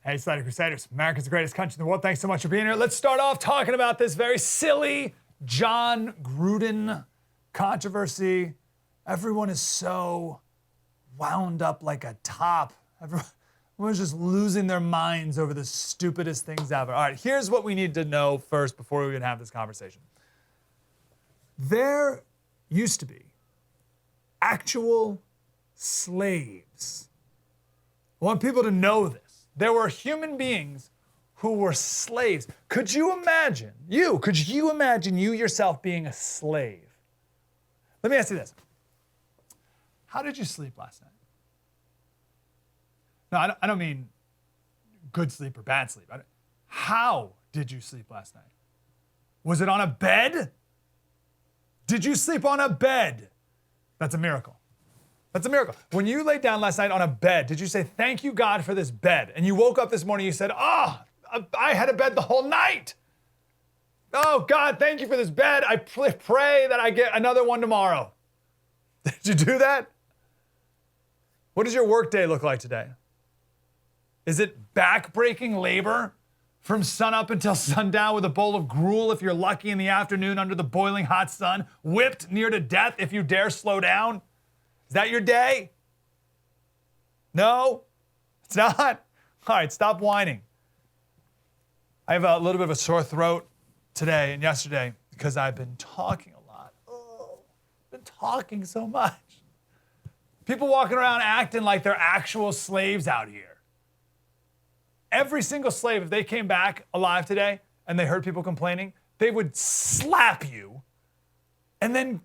Hey, Slater Crusaders, America's the greatest country in the world. Thanks so much for being here. Let's start off talking about this very silly Jon Gruden controversy. Everyone is so wound up like a top. Everyone's just losing their minds over the stupidest things ever. All right, here's what we need to know first before we even have this conversation. There used to be actual slaves. I want people to know this. There were human beings who were slaves. Could you imagine you yourself being a slave? Let me ask you this. How did you sleep last night? No, I don't mean good sleep or bad sleep. How did you sleep last night? Was it on a bed? Did you sleep on a bed? That's a miracle. That's a miracle. When you laid down last night on a bed, did you say, thank you, God, for this bed? And you woke up this morning, you said, I had a bed the whole night. Oh, God, thank you for this bed. I pray that I get another one tomorrow. Did you do that? What does your workday look like today? Is it back-breaking labor from sunup until sundown with a bowl of gruel if you're lucky in the afternoon under the boiling hot sun, whipped near to death if you dare slow down? Is that your day? No, it's not. All right, stop whining. I have a little bit of a sore throat today and yesterday because I've been talking a lot. Been talking so much. People walking around acting like they're actual slaves out here. Every single slave, if they came back alive today and they heard people complaining, they would slap you and then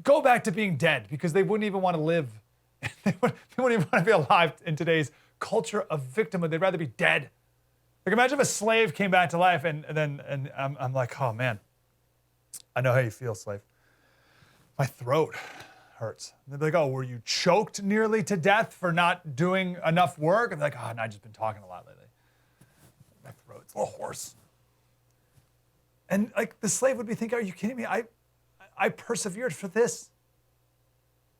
go back to being dead because they wouldn't even want to live. They wouldn't even want to be alive in today's culture of victimhood. They'd rather be dead. Like imagine if a slave came back to life and I'm like, oh man, I know how you feel, slave. My throat hurts. And they'd be like, oh, were you choked nearly to death for not doing enough work? I'm like, oh, no, I've just been talking a lot lately. My throat's a little hoarse. And like the slave would be thinking, are you kidding me? I persevered for this.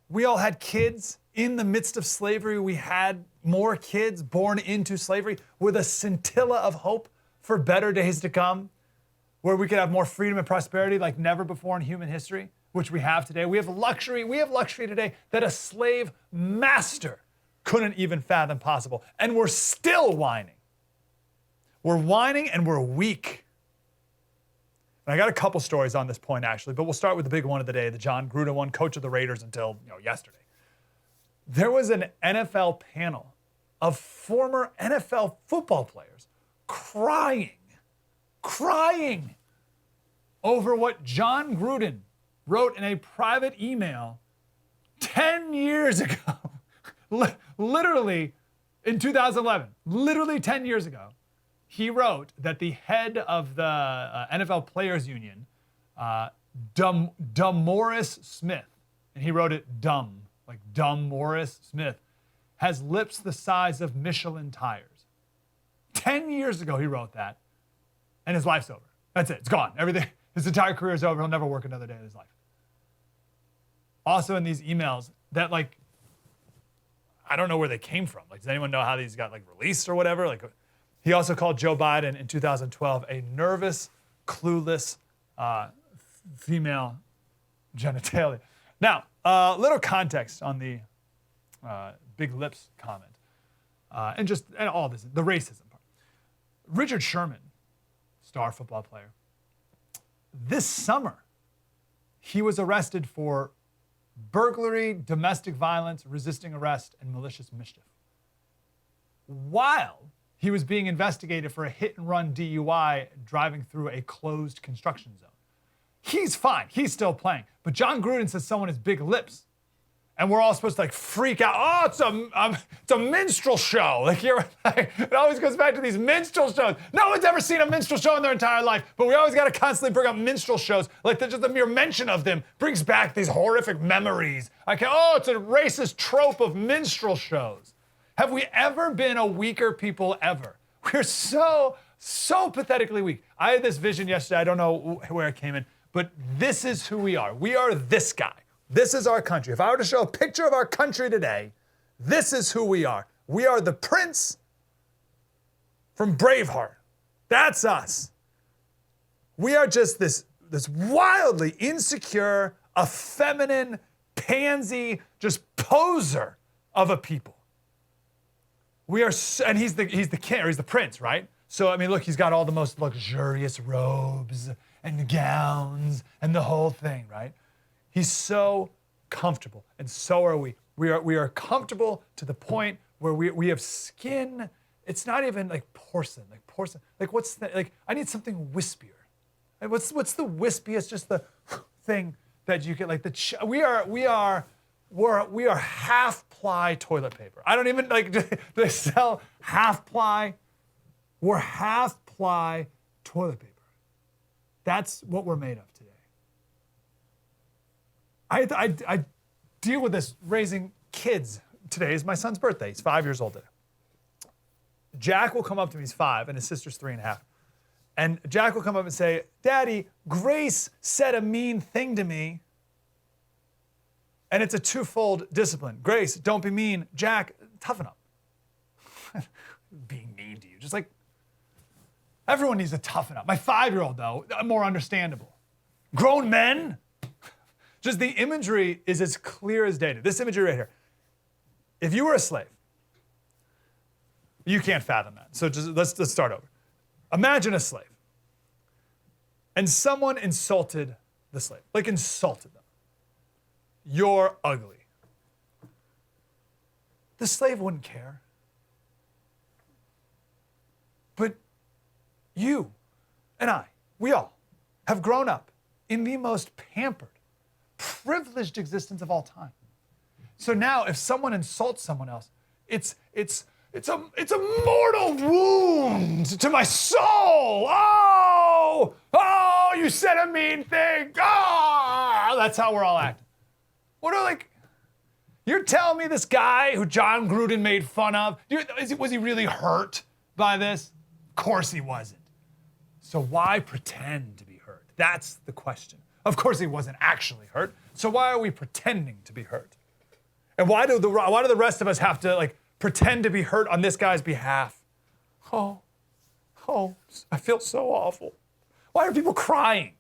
We all had kids in the midst of slavery. We had more kids born into slavery with a scintilla of hope for better days to come, where we could have more freedom and prosperity like never before in human history, which we have today. We have luxury today that a slave master couldn't even fathom possible. And we're still whining. We're whining and we're weak. And I got a couple stories on this point, actually, but we'll start with the big one of the day, the Jon Gruden one, coach of the Raiders until yesterday. There was an NFL panel of former NFL football players crying over what Jon Gruden wrote in a private email 10 years ago, literally in 2011, literally 10 years ago. He wrote that the head of the NFL Players Union, Morris Smith, and he wrote it dumb, like dumb Morris Smith, has lips the size of Michelin tires. 10 years ago he wrote that, and his life's over. That's it, it's gone. Everything, his entire career is over. He'll never work another day in his life. Also in these emails that I don't know where they came from. Does anyone know how these got released or whatever? He also called Joe Biden in 2012 a nervous, clueless female genitalia. Now, little context on the big lips comment and all this, the racism part. Richard Sherman, star football player, this summer, he was arrested for burglary, domestic violence, resisting arrest, and malicious mischief, while he was being investigated for a hit-and-run DUI driving through a closed construction zone. He's fine. He's still playing. But Jon Gruden says someone has big lips. And we're all supposed to freak out. Oh, it's a minstrel show. It always goes back to these minstrel shows. No one's ever seen a minstrel show in their entire life. But we always got to constantly bring up minstrel shows. Just the mere mention of them brings back these horrific memories. It's a racist trope of minstrel shows. Have we ever been a weaker people ever? We're so pathetically weak. I had this vision yesterday. I don't know where it came in, but this is who we are. We are this guy. This is our country. If I were to show a picture of our country today, this is who we are. We are the prince from Braveheart. That's us. We are just this wildly insecure, effeminate, pansy, just poser of a people. We are, and he's the king, or he's the prince, right? So, I mean, look, he's got all the most luxurious robes and gowns and the whole thing, right? He's so comfortable, and so are we. We are comfortable to the point where we have skin. It's not even like porcelain. Like what's the, like, I need something wispier. Like what's the wispiest, just the thing that you get, like we are half-ply toilet paper. I don't even, like, they sell half-ply. We're half-ply toilet paper. That's what we're made of today. I deal with this raising kids. Today is my son's birthday. He's 5 years old today. Jack will come up to me, he's 5, and his sister's 3.5. And Jack will come up and say, Daddy, Grace said a mean thing to me. And it's a twofold discipline. Grace, don't be mean. Jack, toughen up. Being mean to you. Just like, everyone needs to toughen up. My 5-year-old, though, more understandable. Grown men, just the imagery is as clear as day. This imagery right here. If you were a slave, you can't fathom that. So just let's start over. Imagine a slave. And someone insulted the slave, like insulted them. You're ugly. The slave wouldn't care. But you and I, we all have grown up in the most pampered, privileged existence of all time. So now if someone insults someone else, it's a mortal wound to my soul. Oh, you said a mean thing. Oh, that's how we're all acting. You're telling me this guy who Jon Gruden made fun of, was he really hurt by this? Of course he wasn't. So why pretend to be hurt? That's the question. Of course he wasn't actually hurt. So why are we pretending to be hurt? And why do the rest of us have to pretend to be hurt on this guy's behalf? Oh, I feel so awful. Why are people crying?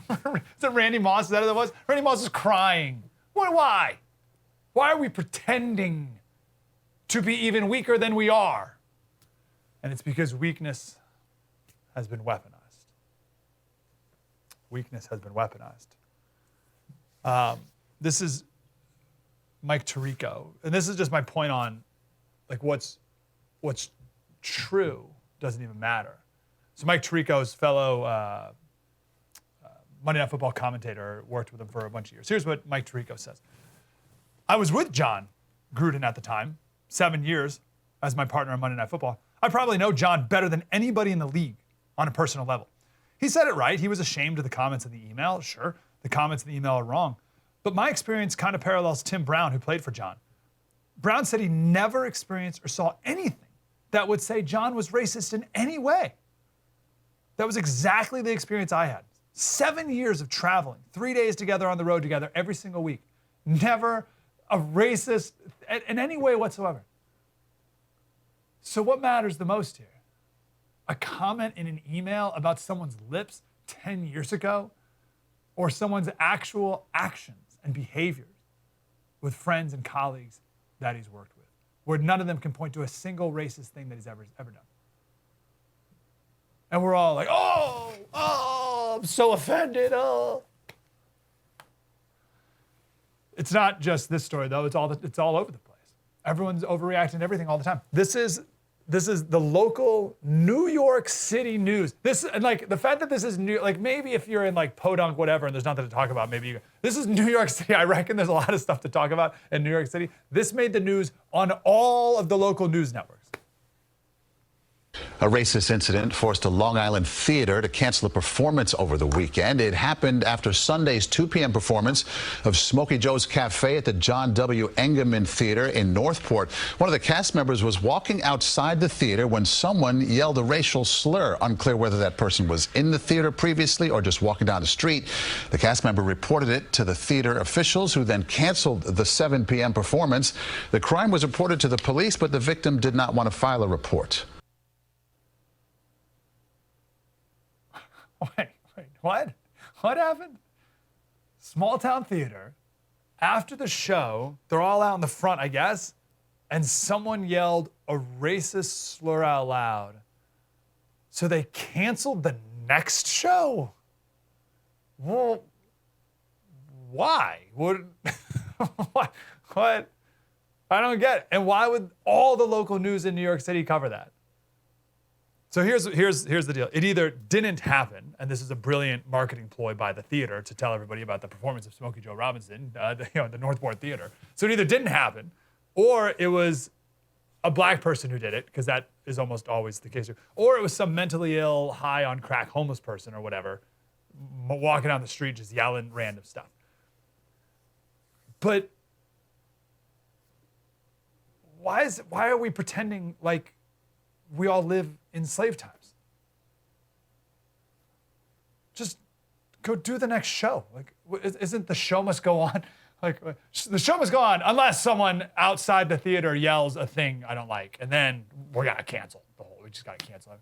Is it Randy Moss? Is that what it was? Randy Moss is crying. Why? Why are we pretending to be even weaker than we are? And it's because weakness has been weaponized. Weakness has been weaponized. This is Mike Tirico, and this is just my point on what's true doesn't even matter. So Mike Tirico's fellow Monday Night Football commentator, worked with him for a bunch of years. Here's what Mike Tirico says. I was with Jon Gruden at the time, 7 years as my partner on Monday Night Football. I probably know Jon better than anybody in the league on a personal level. He said it right. He was ashamed of the comments in the email. Sure, the comments in the email are wrong. But my experience kind of parallels Tim Brown, who played for Jon. Brown said he never experienced or saw anything that would say Jon was racist in any way. That was exactly the experience I had. 7 years of traveling, 3 days together on the road together every single week. Never a racist in any way whatsoever. So what matters the most here? A comment in an email about someone's lips 10 years ago, or someone's actual actions and behaviors with friends and colleagues that he's worked with, where none of them can point to a single racist thing that he's ever done. And we're all like, oh, I'm so offended, oh. It's not just this story, though. It's all over the place. Everyone's overreacting to everything all the time. This is the local New York City news. This, and the fact that this is new, maybe if you're in Podunk, whatever, and there's nothing to talk about, this is New York City. I reckon there's a lot of stuff to talk about in New York City. This made the news on all of the local news networks. A racist incident forced a Long Island theater to cancel a performance over the weekend. It happened after Sunday's 2 p.m. performance of Smokey Joe's Cafe at the John W. Engelman Theater in Northport. One of the cast members was walking outside the theater when someone yelled a racial slur. Unclear whether that person was in the theater previously or just walking down the street. The cast member reported it to the theater officials, who then canceled the 7 p.m. performance. The crime was reported to the police, but the victim did not want to file a report. Wait, what? What happened? Small town theater. After the show, they're all out in the front, I guess, and someone yelled a racist slur out loud. So they canceled the next show. Well, why? What? What? I don't get it. And why would all the local news in New York City cover that? So here's the deal. It either didn't happen, and this is a brilliant marketing ploy by the theater to tell everybody about the performance of Smokey Joe Robinson, the Northport Theater. So it either didn't happen, or it was a black person who did it, because that is almost always the case. Or it was some mentally ill, high on crack homeless person or whatever, walking down the street just yelling random stuff. But why are we pretending like we all live in slave times? Just go do the next show. Like, isn't the show must go on? Like, the show must go on unless someone outside the theater yells a thing I don't like, and then we gotta cancel the whole. We just gotta cancel it.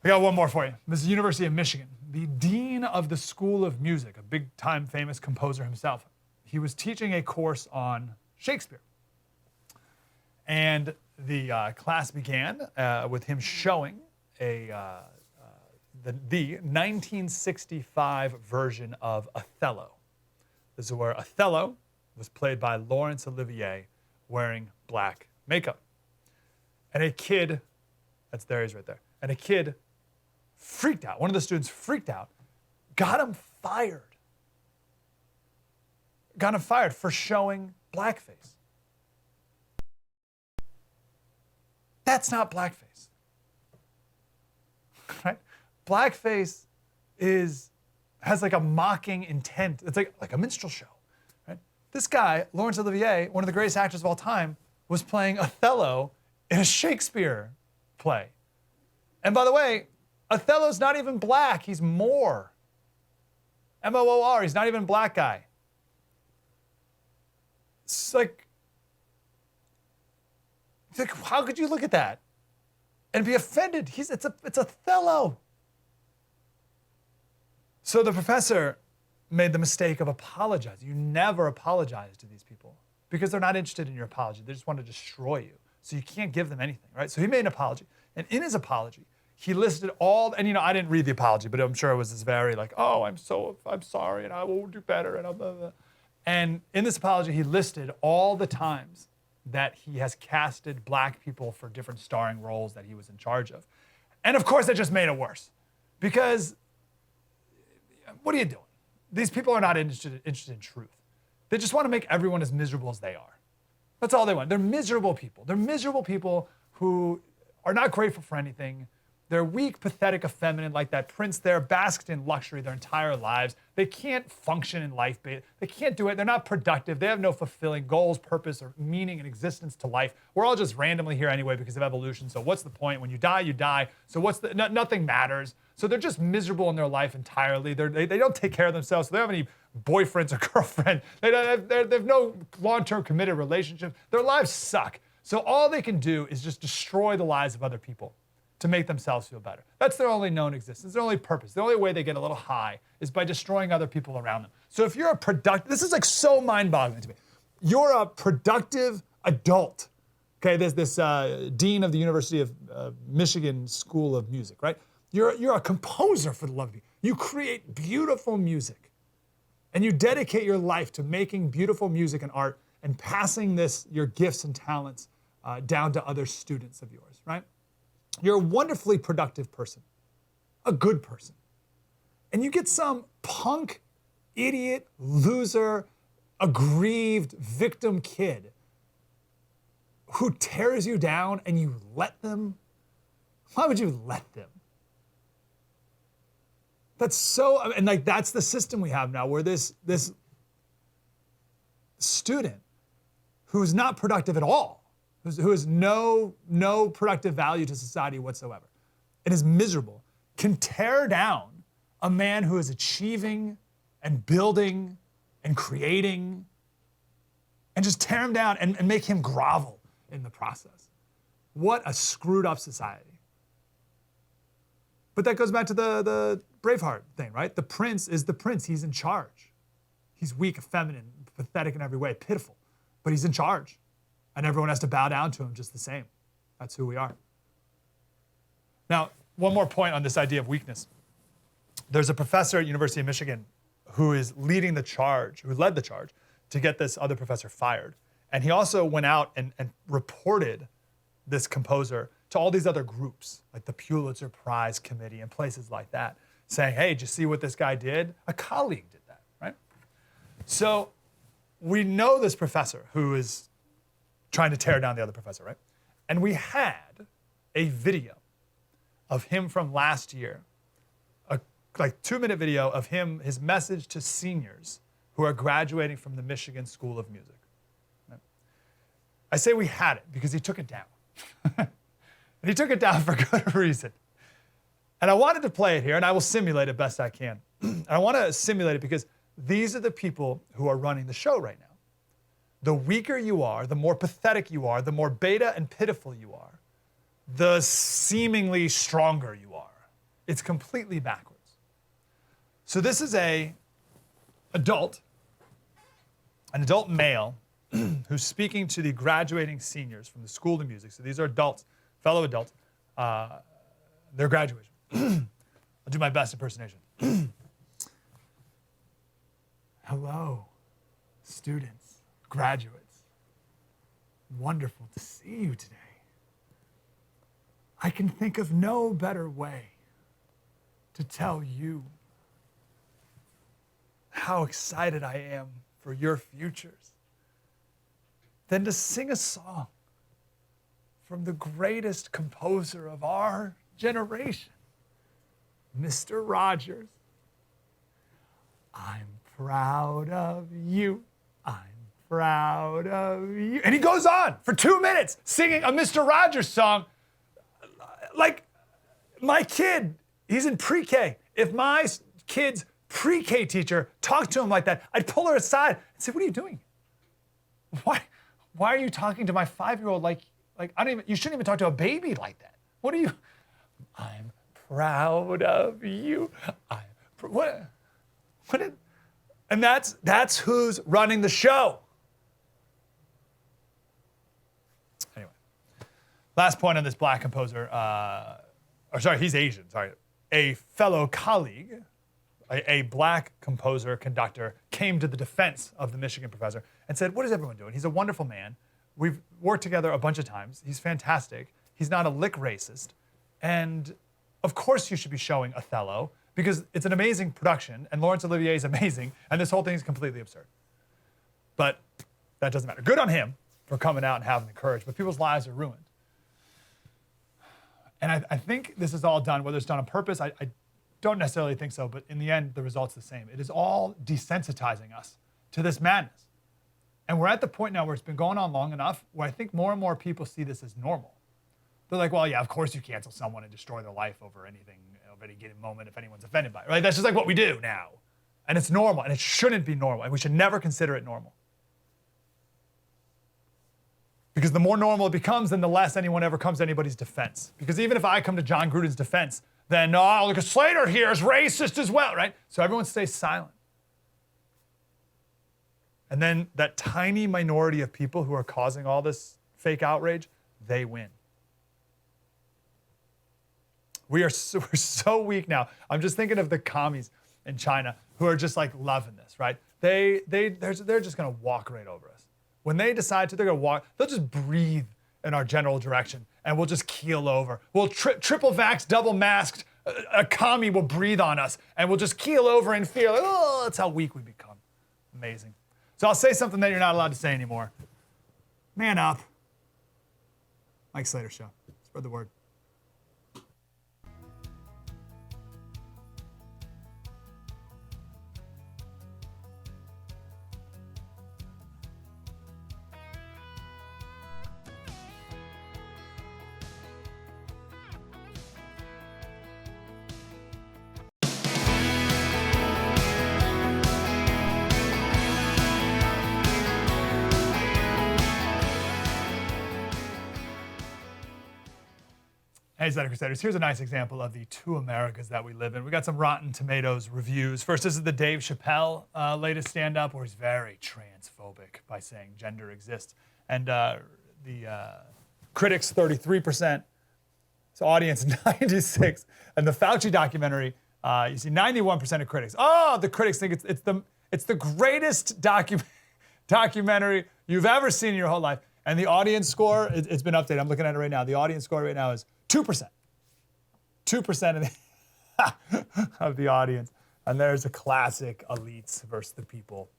I got one more for you. This is University of Michigan. The dean of the School of Music, a big-time famous composer himself, he was teaching a course on Shakespeare. And the class began with him showing the 1965 version of Othello. This is where Othello was played by Laurence Olivier wearing black makeup. And a kid, there he is right there, and a kid freaked out. One of the students freaked out, got him fired. Got him fired for showing blackface. That's not blackface, right? Blackface has like a mocking intent. It's like a minstrel show, right? This guy, Laurence Olivier, one of the greatest actors of all time, was playing Othello in a Shakespeare play. And by the way, Othello's not even black, he's Moor. M-O-O-R, he's not even a black guy. It's like, how could you look at that and be offended? It's Othello. So the professor made the mistake of apologizing. You never apologize to these people because they're not interested in your apology. They just want to destroy you. So you can't give them anything, right? So he made an apology. And in his apology, he listed all, and I didn't read the apology, but I'm sure it was this very like, oh, I'm sorry, and I will do better, and blah, blah, blah. And in this apology, he listed all the times that he has casted black people for different starring roles that he was in charge of. And of course, that just made it worse. Because what are you doing? These people are not interested in truth. They just want to make everyone as miserable as they are. That's all they want. They're miserable people. They're miserable people who are not grateful for anything. They're weak, pathetic, effeminate, like that prince there, basked in luxury their entire lives. They can't function in life. They can't do it. They're not productive. They have no fulfilling goals, purpose, or meaning and existence to life. We're all just randomly here anyway because of evolution. So what's the point? When you die, you die. So nothing matters. So they're just miserable in their life entirely. They don't take care of themselves. So they don't have any boyfriends or girlfriend. They have no long-term committed relationship. Their lives suck. So all they can do is just destroy the lives of other people to make themselves feel better. That's their only known existence, their only purpose. The only way they get a little high is by destroying other people around them. So if you're a productive, this is like so mind-boggling to me. You're a productive adult. Okay, there's this dean of the University of Michigan School of Music, right? You're a composer, for the love of you. You create beautiful music. And you dedicate your life to making beautiful music and art and passing your gifts and talents down to other students of yours, right? You're a wonderfully productive person, a good person. And you get some punk, idiot, loser, aggrieved victim kid who tears you down and you let them? Why would you let them? That's that's the system we have now, where this student who's not productive at all, who has no productive value to society whatsoever, and is miserable, can tear down a man who is achieving and building and creating, and just tear him down and make him grovel in the process. What a screwed up society. But that goes back to the Braveheart thing, right? The prince is the prince. He's in charge. He's weak, effeminate, pathetic in every way, pitiful. But he's in charge. And everyone has to bow down to him just the same. That's who we are. Now, one more point on this idea of weakness. There's a professor at University of Michigan who is leading the charge, who led the charge to get this other professor fired. And he also went out and reported this composer to all these other groups, like the Pulitzer Prize Committee and places like that, saying, hey, did you see what this guy did? A colleague did that, right? So we know this professor who is trying to tear down the other professor, right? And we had a video of him from last year, a like 2-minute video of him, his message to seniors who are graduating from the Michigan School of Music. Right? I say we had it because he took it down. And he took it down for good reason. And I wanted to play it here, and I will simulate it best I can. And I want to simulate it because these are the people who are running the show right now. The weaker you are, the more pathetic you are, the more beta and pitiful you are, the seemingly stronger you are. It's completely backwards. So this is an adult male who's speaking to the graduating seniors from the School of Music. So these are adults, fellow adults, their graduation. I'll do my best impersonation. Hello, students, graduates. Wonderful to see you today. I can think of no better way to tell you how excited I am for your futures than to sing a song from the greatest composer of our generation, Mr. Rogers. I'm proud of you. I'm proud of you. And he goes on for 2 minutes singing a Mr. Rogers song. Like my kid, he's in pre-K. If my kid's pre-K teacher talked to him like that, I'd pull her aside and say, what are you doing? Why are you talking to my 5-year-old like you shouldn't even talk to a baby like that. What are you? I'm proud of you. And that's who's running the show. Anyway, last point on this black composer, he's Asian, sorry. A fellow colleague, a black composer, conductor, came to the defense of the Michigan professor and said, what is everyone doing? He's a wonderful man. We've worked together a bunch of times. He's fantastic. He's not a lick racist. And of course you should be showing Othello because it's an amazing production and Laurence Olivier is amazing and this whole thing is completely absurd. But that doesn't matter. Good on him for coming out and having the courage, but people's lives are ruined. And I think this is all done, whether it's done on purpose, I don't necessarily think so, but in the end, the result's the same. It is all desensitizing us to this madness. And we're at the point now where it's been going on long enough where I think more and more people see this as normal. They're like, well, yeah, of course you cancel someone and destroy their life over anything, over any given moment if anyone's offended by it, right? That's just like what we do now. And it's normal, and it shouldn't be normal, and we should never consider it normal. Because the more normal it becomes, then the less anyone ever comes to anybody's defense. Because even if I come to Jon Gruden's defense, then, oh, look at Slater here is racist as well, right? So everyone stays silent. And then that tiny minority of people who are causing all this fake outrage, they win. We're so weak now. I'm just thinking of the commies in China who are just like loving this, right? They're just gonna walk right over us. When they decide to, they're gonna walk, they'll just breathe in our general direction and we'll just keel over. We'll triple vax, double masked, a commie will breathe on us and we'll just keel over and feel, oh, that's how weak we become. Amazing. So I'll say something that you're not allowed to say anymore. Man up. Mike Slater Show. Spread the word. Hey, Slater Crusaders. Here's a nice example of the two Americas that we live in. We got some Rotten Tomatoes reviews. First, this is the Dave Chappelle latest stand-up, where he's very transphobic by saying gender exists. And the critics, 33%. So audience, 96. And the Fauci documentary, you see 91% of critics. Oh, the critics think it's the greatest documentary you've ever seen in your whole life. And the audience score, it's been updated. I'm looking at it right now. The audience score right now is 2%. 2% of the audience. And there's a classic elites versus the people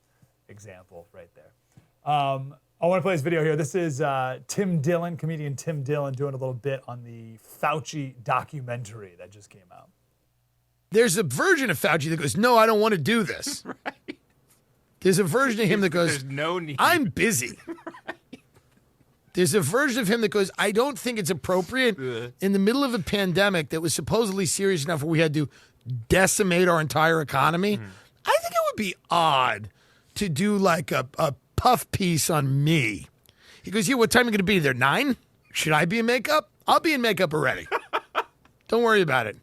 example right there. I want to play this video here. This is Tim Dillon, comedian Tim Dillon, doing a little bit on the Fauci documentary that just came out. There's a version of Fauci that goes, no, I don't want to do this. Right. There's a version of him that goes, there's no need. I'm busy. Right. There's a version of him that goes, I don't think it's appropriate in the middle of a pandemic that was supposedly serious enough where we had to decimate our entire economy. I think it would be odd to do like a puff piece on me. He goes, yeah, what time are you going to be there? 9? Should I be in makeup? I'll be in makeup already. Don't worry about it.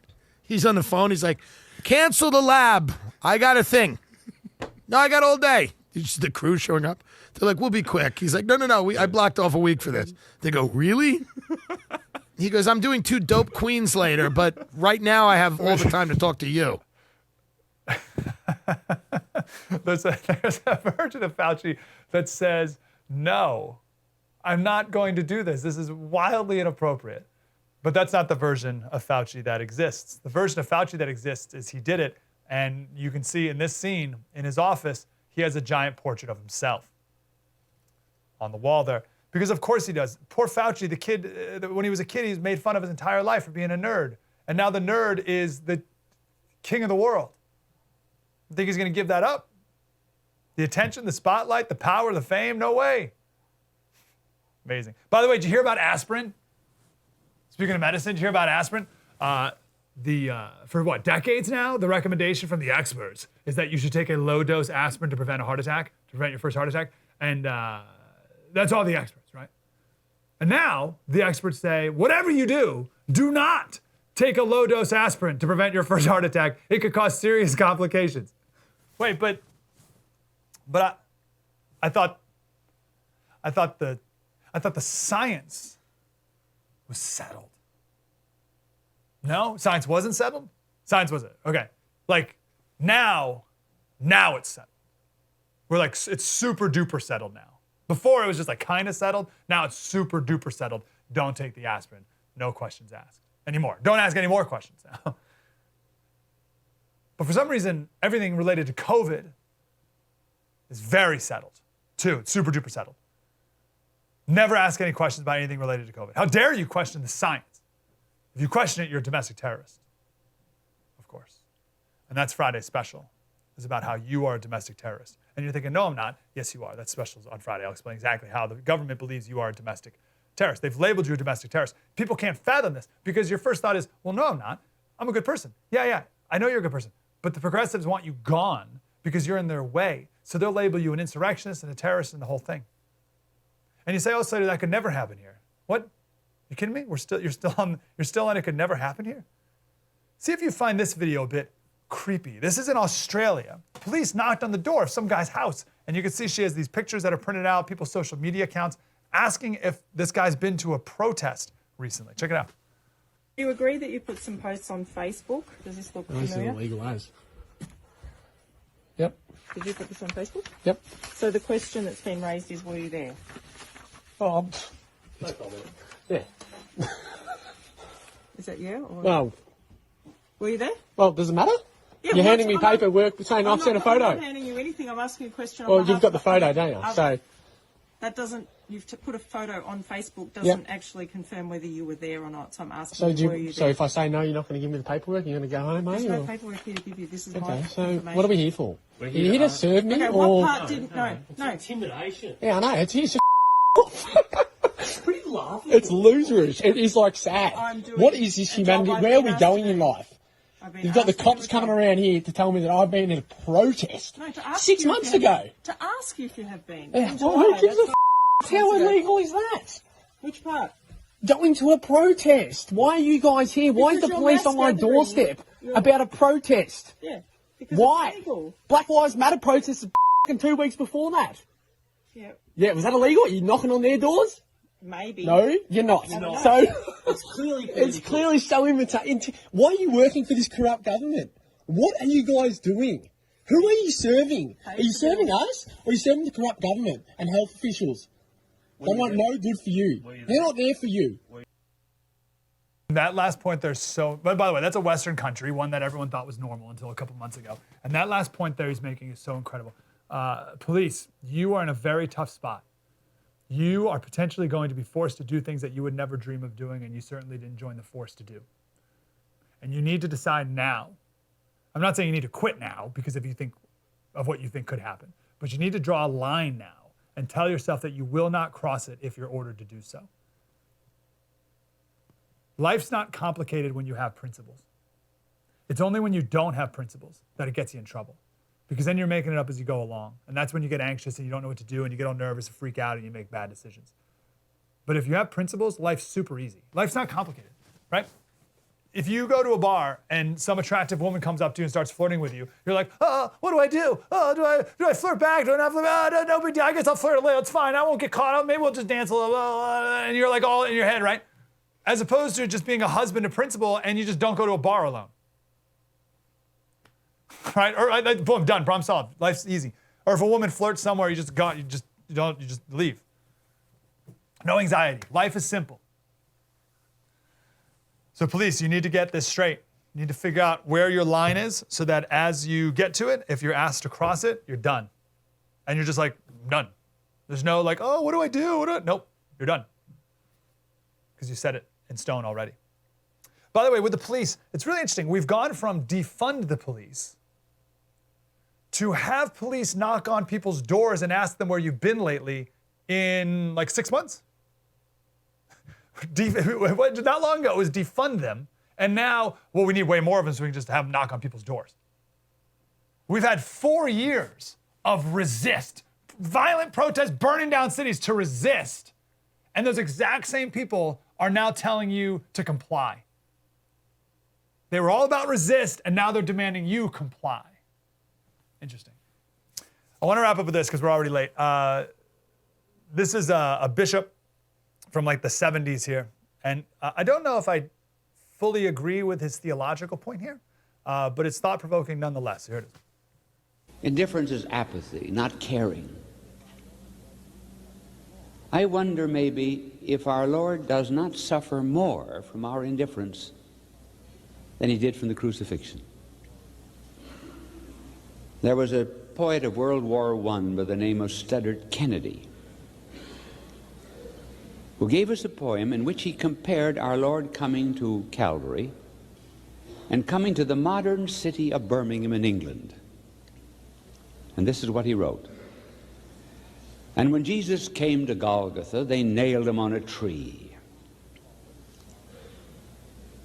He's on the phone. He's like, cancel the lab. I got a thing. No, I got all day. It's just the crew showing up. They're like, we'll be quick. He's like, no. I blocked off a week for this. They go, really? He goes, I'm doing 2 dope queens later, but right now I have all the time to talk to you. There's a version of Fauci that says, no, I'm not going to do this. This is wildly inappropriate. But that's not the version of Fauci that exists. The version of Fauci that exists is he did it, and you can see in this scene in his office, he has a giant portrait of himself on the wall there. Because of course he does. Poor Fauci, the kid, when he was a kid, he was made fun of his entire life for being a nerd. And now the nerd is the king of the world. You think he's going to give that up? The attention, the spotlight, the power, the fame? No way. Amazing. By the way, did you hear about aspirin? Speaking of medicine, did you hear about aspirin? For what, decades now, the recommendation from the experts is that you should take a low-dose aspirin to prevent a heart attack, to prevent your first heart attack. And that's all the experts, right? And now the experts say, whatever you do, do not take a low-dose aspirin to prevent your first heart attack. It could cause serious complications. Wait, but I thought the science was settled. No, science wasn't settled? Science wasn't. Okay. Like now it's settled. We're like, it's super duper settled now. Before it was just like kind of settled. Now it's super duper settled. Don't take the aspirin. No questions asked anymore. Don't ask any more questions now. But for some reason, everything related to COVID is very settled too. It's super duper settled. Never ask any questions about anything related to COVID. How dare you question the science? If you question it, you're a domestic terrorist. Of course. And that's Friday's special. It's about how you are a domestic terrorist. And you're thinking, no, I'm not. Yes, you are. That special's on Friday. I'll explain exactly how the government believes you are a domestic terrorist. They've labeled you a domestic terrorist. People can't fathom this because your first thought is, well, no, I'm not. I'm a good person. Yeah, I know you're a good person. But the progressives want you gone because you're in their way. So they'll label you an insurrectionist and a terrorist and the whole thing. And you say, oh, Slater, that could never happen here. What? You kidding me? You're still on it could never happen here? See if you find this video a bit creepy. This is in Australia. Police knocked on the door of some guy's house, and you can see she has these pictures that are printed out, people's social media accounts, asking if this guy's been to a protest recently. Check it out. Do you agree that you put some posts on Facebook? Does this look familiar? This is illegal as. Yep. Did you put this on Facebook? Yep. So the question that's been raised is, were you there? Oh, no problem. Yeah. Is that yeah? Or Well, were you there? well, does it matter? Yeah, You're well, handing me I'm not- paperwork saying I've sent a photo. I'm not handing you anything. I'm asking you a question. Well, you've got the photo, don't you? So, that doesn't. You've put a photo on Facebook doesn't actually confirm whether you were there or not. So I'm asking. Were you so there? if I say no, you're not going to give me the paperwork. You're going to go home, There's mate. no or- paperwork here to give you. This is my Okay. So information. what are we here for? Are you here to serve me, Okay, or? what part didn't? No. Intimidation. Yeah, I know. It's here. It's pretty laughable. It's loserish. It is like sad. I'm doing What is this a job humanity? I've Where are been we asked going to in do. life? I've been You've got the asked to do cops a coming job. around here to tell me that I've been in a protest No, to ask 6 you if months you have- ago. To ask you if you have been. Yeah, In well, July, who gives a that's f***? How months ago. illegal is that? Which part? going to a protest. Why are you guys here? Why is the Because police you're on my mass gathering. doorstep about a protest? Yeah. Because Why? It's illegal. Black Lives Matter protested 2 weeks before that. Yeah. Yeah, was that illegal? Are you knocking on their doors? Maybe. No, you're not. not. So It's clearly it's clearly so why are you working for this corrupt government? What are you guys doing? Who are you serving? Are you serving us or are you serving the corrupt government and health officials? They want no good for you. They're not there for you. That last point there's so, but by the way, that's a Western country, one that everyone thought was normal until a couple months ago. And that last point there he's making is so incredible. Police, you are in a very tough spot. You are potentially going to be forced to do things that you would never dream of doing, and you certainly didn't join the force to do. And you need to decide now. I'm not saying you need to quit now because if you think of what you think could happen, but you need to draw a line now and tell yourself that you will not cross it if you're ordered to do so. Life's not complicated when you have principles. It's only when you don't have principles that it gets you in trouble. Because then you're making it up as you go along. And that's when you get anxious and you don't know what to do and you get all nervous and freak out and you make bad decisions. But if you have principles, life's super easy. Life's not complicated, right? If you go to a bar and some attractive woman comes up to you and starts flirting with you, you're like, what do I do? Do I flirt back? Do I not flirt? No big deal. I guess I'll flirt a little. It's fine. I won't get caught up. Maybe we'll just dance a little. And you're like all in your head, right? As opposed to just being a husband to principle and you just don't go to a bar alone. Right? Or boom, done, problem solved. Life's easy. Or if a woman flirts somewhere, you just leave. No anxiety. Life is simple. So police, you need to get this straight. You need to figure out where your line is so that as you get to it, if you're asked to cross it, you're done. And you're just like, done. There's no like, oh, what do I do? Nope, you're done. Because you set it in stone already. By the way, with the police, it's really interesting. We've gone from defund the police to have police knock on people's doors and ask them where you've been lately in like 6 months. Not long ago, it was defund them. And now, well, we need way more of them so we can just have them knock on people's doors. We've had 4 years of resist, violent protests, burning down cities to resist. And those exact same people are now telling you to comply. They were all about resist, and now they're demanding you comply. Interesting. I want to wrap up with this because we're already late. This is a bishop from like the 70s here. And I don't know if I fully agree with his theological point here, but it's thought-provoking nonetheless. Here it is. Indifference is apathy, not caring. I wonder maybe if our Lord does not suffer more from our indifference than he did from the crucifixion. There was a poet of World War I by the name of Studdert Kennedy who gave us a poem in which he compared our Lord coming to Calvary and coming to the modern city of Birmingham in England. And this is what he wrote. And when Jesus came to Golgotha, they nailed him on a tree.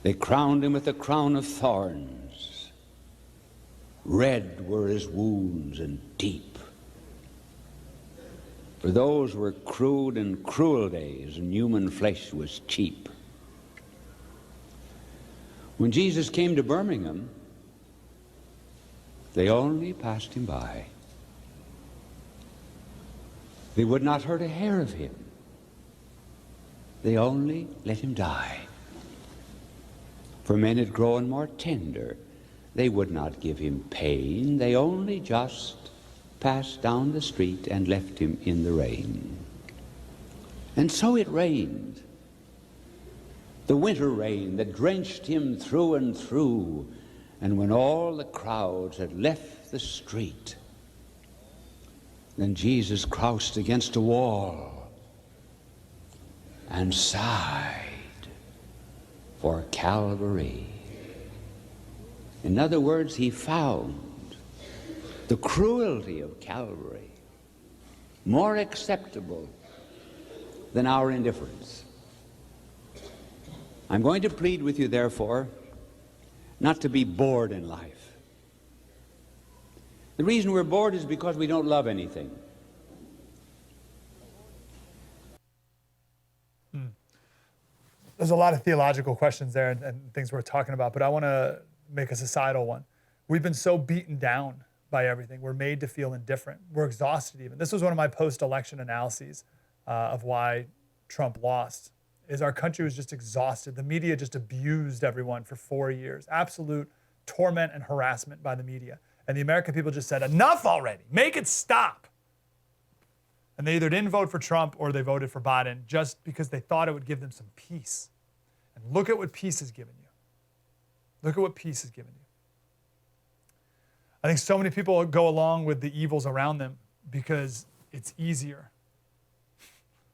They crowned him with a crown of thorns. Red were his wounds and deep. For those were crude and cruel days, and human flesh was cheap. When Jesus came to Birmingham, they only passed him by. They would not hurt a hair of him. They only let him die. For men had grown more tender. They would not give him pain. They only just passed down the street and left him in the rain. And so it rained. The winter rain that drenched him through and through. And when all the crowds had left the street, then Jesus crouched against a wall and sighed for Calvary. In other words, he found the cruelty of Calvary more acceptable than our indifference. I'm going to plead with you, therefore, not to be bored in life. The reason we're bored is because we don't love anything. there's a lot of theological questions there and things we're talking about, but I want to make a societal one. We've been so beaten down by everything. We're made to feel indifferent. We're exhausted even. This was one of my post-election analyses of why Trump lost, is our country was just exhausted. The media just abused everyone for 4 years. Absolute torment and harassment by the media. And the American people just said, enough already, make it stop. And they either didn't vote for Trump or they voted for Biden just because they thought it would give them some peace. And look at what peace has given you. Look at what peace has given you. I think so many people go along with the evils around them because it's easier.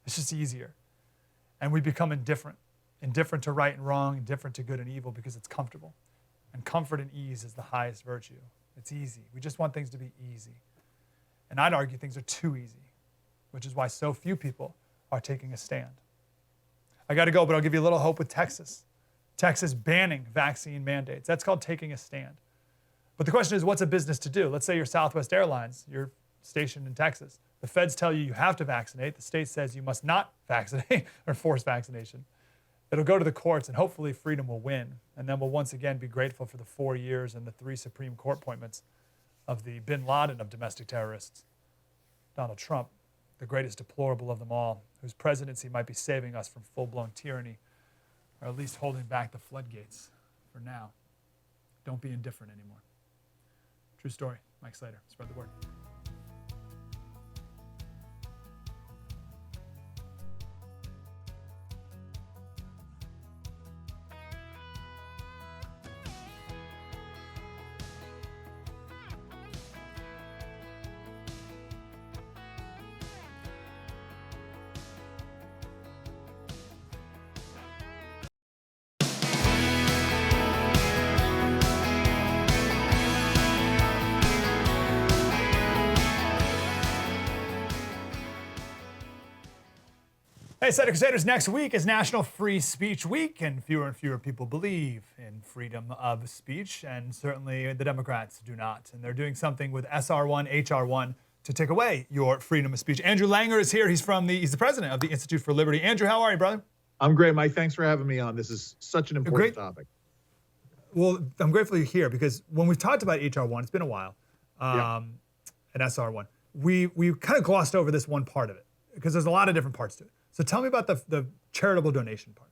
It's just easier. And we become indifferent. Indifferent to right and wrong, indifferent to good and evil because it's comfortable. And comfort and ease is the highest virtue. It's easy. We just want things to be easy. And I'd argue things are too easy, which is why so few people are taking a stand. I got to go, but I'll give you a little hope with Texas. Texas banning vaccine mandates. That's called taking a stand. But the question is, what's a business to do? Let's say you're Southwest Airlines, you're stationed in Texas. The feds tell you you have to vaccinate. The state says you must not vaccinate or force vaccination. It'll go to the courts and hopefully freedom will win. And then we'll once again be grateful for the 4 years and the 3 Supreme Court appointments of the bin Laden of domestic terrorists, Donald Trump, the greatest deplorable of them all, whose presidency might be saving us from full-blown tyranny, or at least holding back the floodgates for now. Don't be indifferent anymore. True story. Mike Slater. Spread the word. Hey, Slater Crusaders, next week is National Free Speech Week, and fewer people believe in freedom of speech, and certainly the Democrats do not. And they're doing something with SR1, HR1 to take away your freedom of speech. Andrew Langer is here. He's the president of the Institute for Liberty. Andrew, how are you, brother? I'm great, Mike. Thanks for having me on. This is such an important topic. Well, I'm grateful you're here because when we've talked about HR1, it's been a while, and SR1, we kind of glossed over this one part of it because there's a lot of different parts to it. So tell me about the charitable donation part.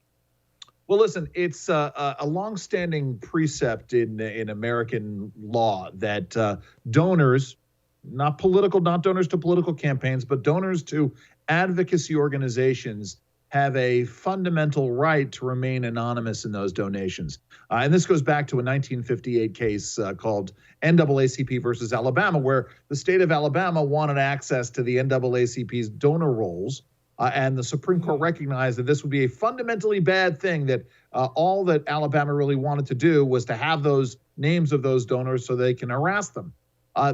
Well, listen, it's a longstanding precept in American law that donors, not donors to political campaigns, but donors to advocacy organizations have a fundamental right to remain anonymous in those donations. And this goes back to a 1958 case called NAACP versus Alabama, where the state of Alabama wanted access to the NAACP's donor rolls. And the Supreme Court recognized that this would be a fundamentally bad thing, that all that Alabama really wanted to do was to have those names of those donors so they can harass them.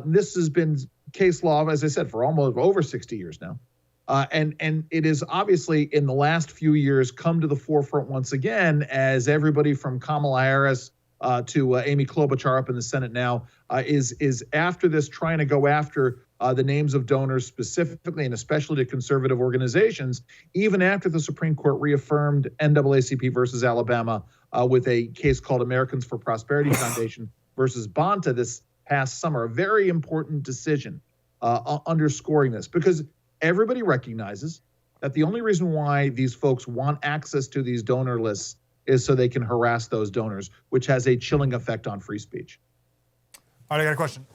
This has been case law, as I said, for almost over 60 years now. And it is obviously in the last few years come to the forefront once again as everybody from Kamala Harris to Amy Klobuchar up in the Senate now is after this, trying to go after the names of donors specifically and especially to conservative organizations, even after the Supreme Court reaffirmed NAACP versus Alabama with a case called Americans for Prosperity Foundation versus Bonta this past summer. A very important decision underscoring this, because everybody recognizes that the only reason why these folks want access to these donor lists is so they can harass those donors, which has a chilling effect on free speech. All right, I got a question.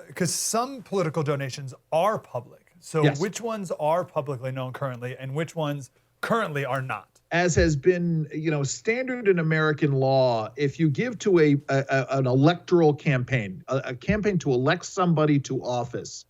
Because some political donations are public. So Yes. Which ones are publicly known currently and which ones currently are not? As has been, standard in American law, if you give to an electoral campaign, a campaign to elect somebody to office,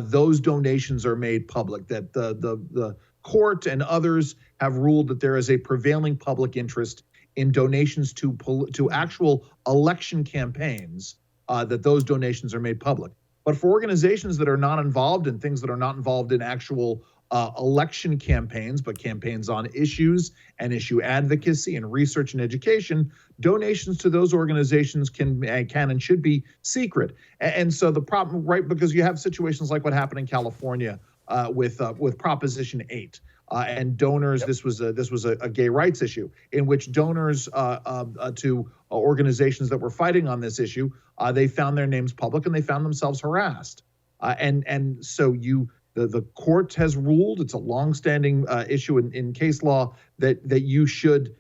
those donations are made public. That the court and others have ruled that there is a prevailing public interest in donations to actual election campaigns. That those donations are made public. But for organizations that are not involved in things that are not involved in actual election campaigns, but campaigns on issues and issue advocacy and research and education, donations to those organizations can and should be secret. And so the problem, right, because you have situations like what happened in California with Proposition 8, and donors. This was a gay rights issue in which donors to organizations that were fighting on this issue, they found their names public and they found themselves harassed. And so the court has ruled, it's a longstanding issue in case law, that you should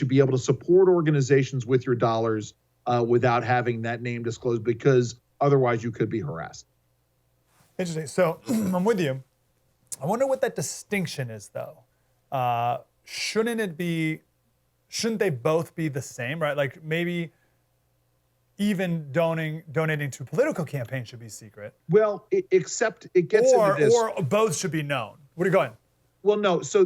be able to support organizations with your dollars without having that name disclosed, because otherwise you could be harassed. Interesting. So I'm with you. I wonder what that distinction is, though. Shouldn't they both be the same, right? Like maybe even donating to political campaigns should be secret. Well, except it gets into this. Or both should be known. What are you going? Well, no. So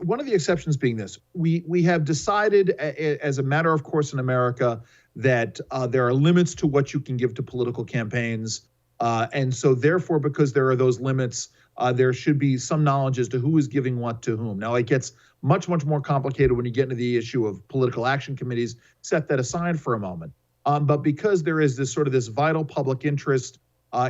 one of the exceptions being this, we have decided as a matter of course in America that there are limits to what you can give to political campaigns. And so therefore, because there are those limits, there should be some knowledge as to who is giving what to whom. Now, it gets much, much more complicated when you get into the issue of political action committees. Set that aside for a moment. But because there is this vital public interest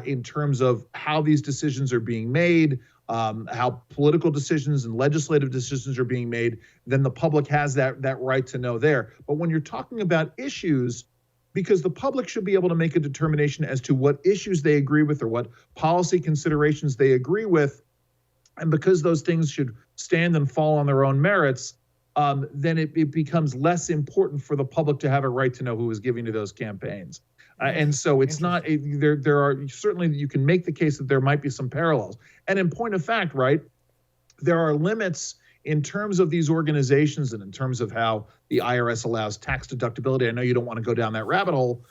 in terms of how these decisions are being made, how political decisions and legislative decisions are being made, then the public has that right to know there. But when you're talking about issues, because the public should be able to make a determination as to what issues they agree with or what policy considerations they agree with, and because those things should stand and fall on their own merits, then it becomes less important for the public to have a right to know who is giving to those campaigns. And so it's not, there are certainly, you can make the case that there might be some parallels. And in point of fact, right, there are limits in terms of these organizations and in terms of how the IRS allows tax deductibility. I know you don't want to go down that rabbit hole.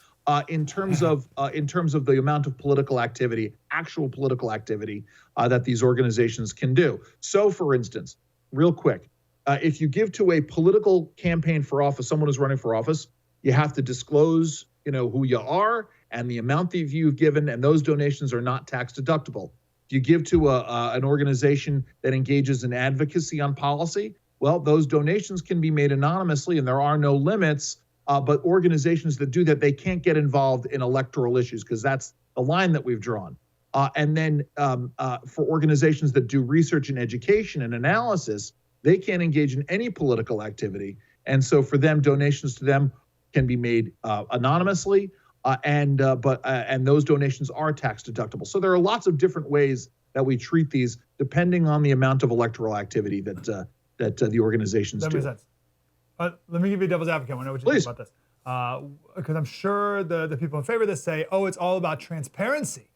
In terms of the amount of political activity, actual political activity that these organizations can do. So, for instance, real quick, if you give to a political campaign for office, someone who's running for office, you have to disclose, who you are and the amount that you've given, and those donations are not tax deductible. If you give to an organization that engages in advocacy on policy, well, those donations can be made anonymously, and there are no limits. But organizations that do that, they can't get involved in electoral issues because that's the line that we've drawn. And then for organizations that do research and education and analysis, they can't engage in any political activity. And so for them, donations to them can be made anonymously, and those donations are tax deductible. So there are lots of different ways that we treat these depending on the amount of electoral activity that the organizations do. That makes sense. Let me give you a devil's advocate. I know what you think about this. Because I'm sure the people in favor of this say, oh, it's all about transparency.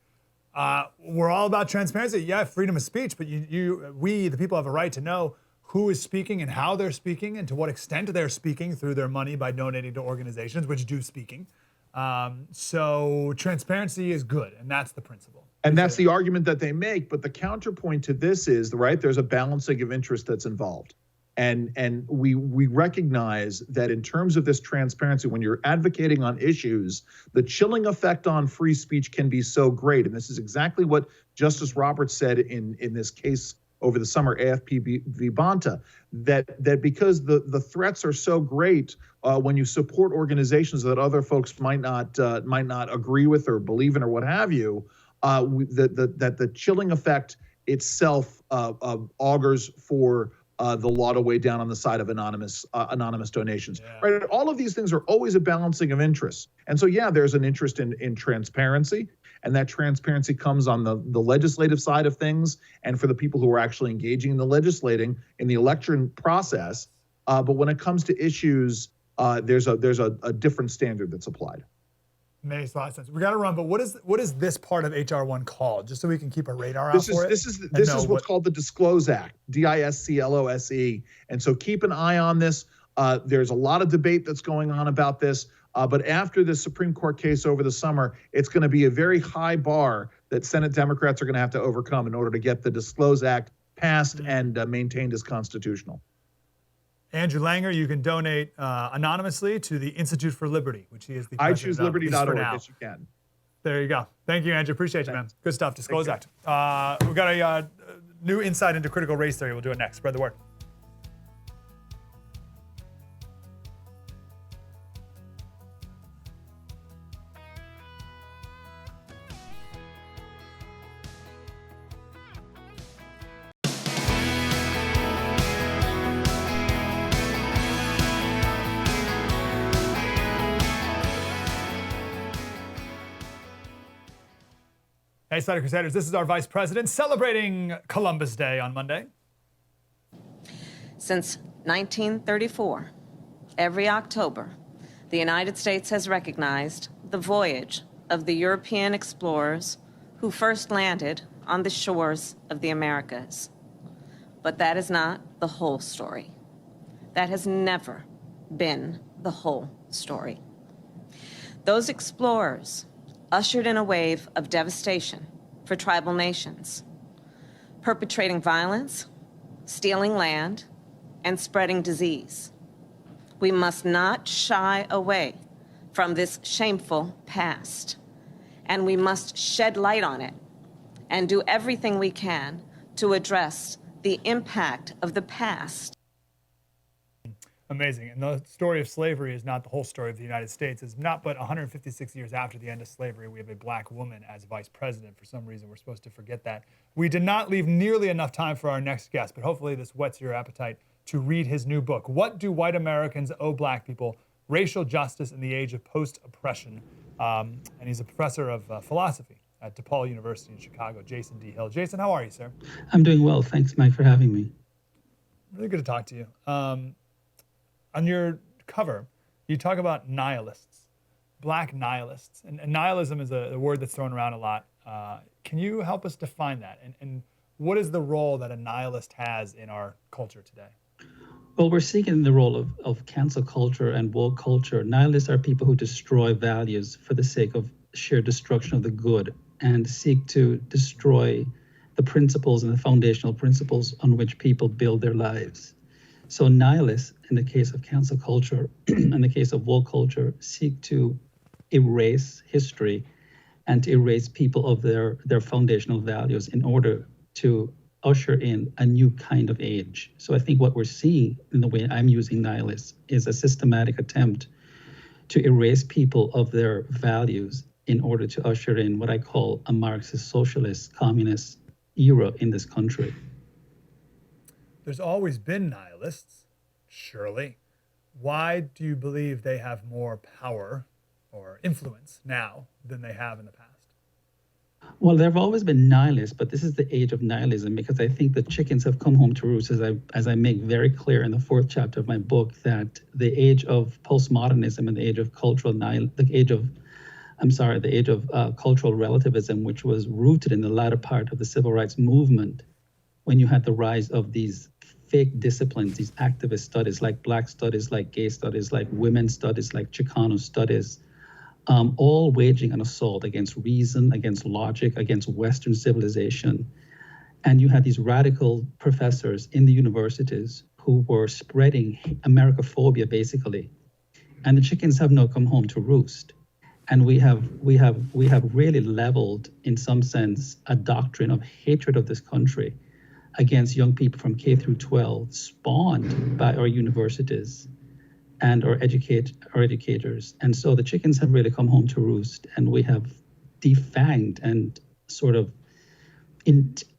We're all about transparency. Yeah, freedom of speech, but we, the people, have a right to know who is speaking and how they're speaking and to what extent they're speaking through their money by donating to organizations which do speaking. So transparency is good, and that's the principle. And that's the argument that they make. But the counterpoint to this is, right, there's a balancing of interest that's involved. And we recognize that in terms of this transparency, when you're advocating on issues, the chilling effect on free speech can be so great. And this is exactly what Justice Roberts said in this case over the summer, AFP v. Bonta, that because the threats are so great when you support organizations that other folks might not agree with or believe in or what have you, that the chilling effect itself augurs for the law to weigh down on the side of anonymous donations. Yeah. Right? All of these things are always a balancing of interests. And so, yeah, there's an interest in transparency, and that transparency comes on the legislative side of things and for the people who are actually engaging in the legislating in the election process. But when it comes to issues, there's a different standard that's applied. Makes a lot of sense. We got to run, but what is this part of HR 1 called? Just so we can keep a radar out for it. This is what's called the Disclose Act, DISCLOSE. And so keep an eye on this. There's a lot of debate that's going on about this. But after the Supreme Court case over the summer, it's going to be a very high bar that Senate Democrats are going to have to overcome in order to get the Disclose Act passed and maintained as constitutional. Andrew Langer, you can donate anonymously to the Institute for Liberty, which he is the president of. iChooseLiberty.org, yes, you can. There you go. Thank you, Andrew. Appreciate you, man. Good stuff. Disclose Act. We've got a new insight into critical race theory. We'll do it next. Spread the word. Hey, Slater Crusaders, this is our Vice President celebrating Columbus Day on Monday. Since 1934, every October, the United States has recognized the voyage of the European explorers who first landed on the shores of the Americas. But that is not the whole story. That has never been the whole story. Those explorers ushered in a wave of devastation for tribal nations, perpetrating violence, stealing land, and spreading disease. We must not shy away from this shameful past, and we must shed light on it and do everything we can to address the impact of the past. Amazing. And the story of slavery is not the whole story of the United States. It's not but 156 years after the end of slavery, we have a black woman as vice president. For some reason, we're supposed to forget that. We did not leave nearly enough time for our next guest, but hopefully this whets your appetite to read his new book, What Do White Americans Owe Black People? Racial Justice in the Age of Post-Oppression. And he's a professor of philosophy at DePaul University in Chicago, Jason D. Hill. Jason, how are you, sir? I'm doing well. Thanks, Mike, for having me. Really good to talk to you. On your cover, you talk about nihilists, black nihilists. And nihilism is a word that's thrown around a lot. Can you help us define that? And what is the role that a nihilist has in our culture today? Well, we're seeing in the role of cancel culture and woke culture. Nihilists are people who destroy values for the sake of sheer destruction of the good and seek to destroy the principles and the foundational principles on which people build their lives. So nihilists, in the case of cancel culture, in the case of woke culture, seek to erase history and to erase people of their foundational values in order to usher in a new kind of age. So I think what we're seeing in the way I'm using nihilists is a systematic attempt to erase people of their values in order to usher in what I call a Marxist, socialist, communist era in this country. There's always been nihilists, surely. Why do you believe they have more power or influence now than they have in the past? Well, there have always been nihilists, but this is the age of nihilism because I think the chickens have come home to roost, as I make very clear in the 4th chapter of my book, that the age of postmodernism and the age of cultural cultural relativism, which was rooted in the latter part of the civil rights movement, when you had the rise of these fake disciplines, these activist studies like Black studies, like gay studies, like women's studies, like Chicano studies, all waging an assault against reason, against logic, against Western civilization. And you had these radical professors in the universities who were spreading Americophobia, basically. And the chickens have now come home to roost. And we have really leveled, in some sense, a doctrine of hatred of this country against young people from K through 12, spawned by our universities and our educators. And so the chickens have really come home to roost, and we have defanged and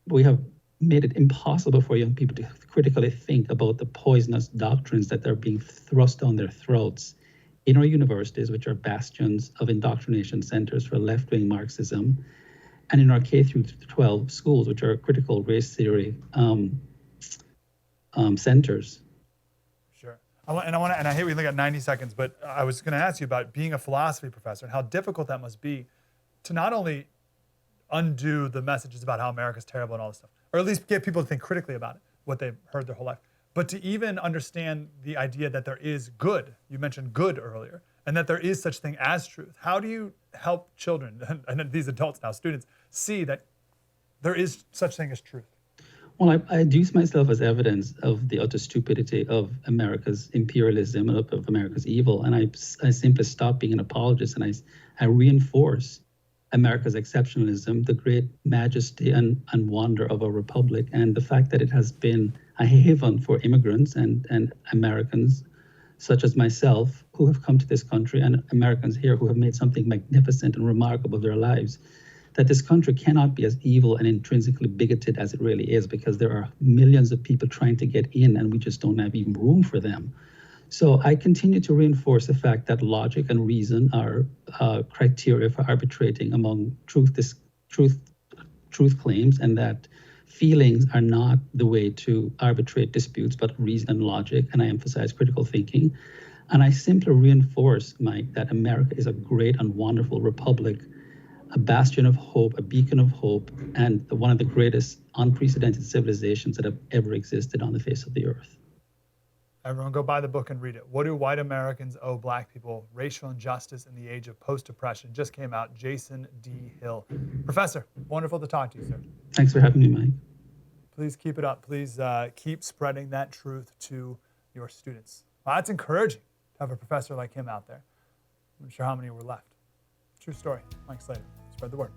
we have made it impossible for young people to critically think about the poisonous doctrines that are being thrust down their throats in our universities, which are bastions of indoctrination centers for left-wing Marxism, and in our K through 12 schools, which are critical race theory centers. Sure. I hate we only got 90 seconds, but I was going to ask you about being a philosophy professor and how difficult that must be to not only undo the messages about how America's terrible and all this stuff, or at least get people to think critically about it, what they've heard their whole life, but to even understand the idea that there is good. You mentioned good earlier, and that there is such thing as truth. How do you help children, and these adults now, students, see that there is such thing as truth? Well, I use myself as evidence of the utter stupidity of America's imperialism and of America's evil. And I simply stop being an apologist, and I reinforce America's exceptionalism, the great majesty and wonder of our republic, and the fact that it has been a haven for immigrants and Americans such as myself who have come to this country, and Americans here who have made something magnificent and remarkable of their lives, that this country cannot be as evil and intrinsically bigoted as it really is, because there are millions of people trying to get in and we just don't have even room for them. So I continue to reinforce the fact that logic and reason are criteria for arbitrating among truth truth claims, and that feelings are not the way to arbitrate disputes, but reason and logic. And I emphasize critical thinking. And I simply reinforce, Mike, that America is a great and wonderful republic, a bastion of hope, a beacon of hope, and one of the greatest unprecedented civilizations that have ever existed on the face of the earth. Everyone go buy the book and read it. What do white Americans owe black people? Racial Injustice in the Age of Post-Oppression. Just came out. Jason D. Hill. Professor, wonderful to talk to you, sir. Thanks for having me, Mike. Please keep it up. Please keep spreading that truth to your students. Well, that's encouraging to have a professor like him out there. I'm not sure how many were left. True story. Mike Slater. Spread the word.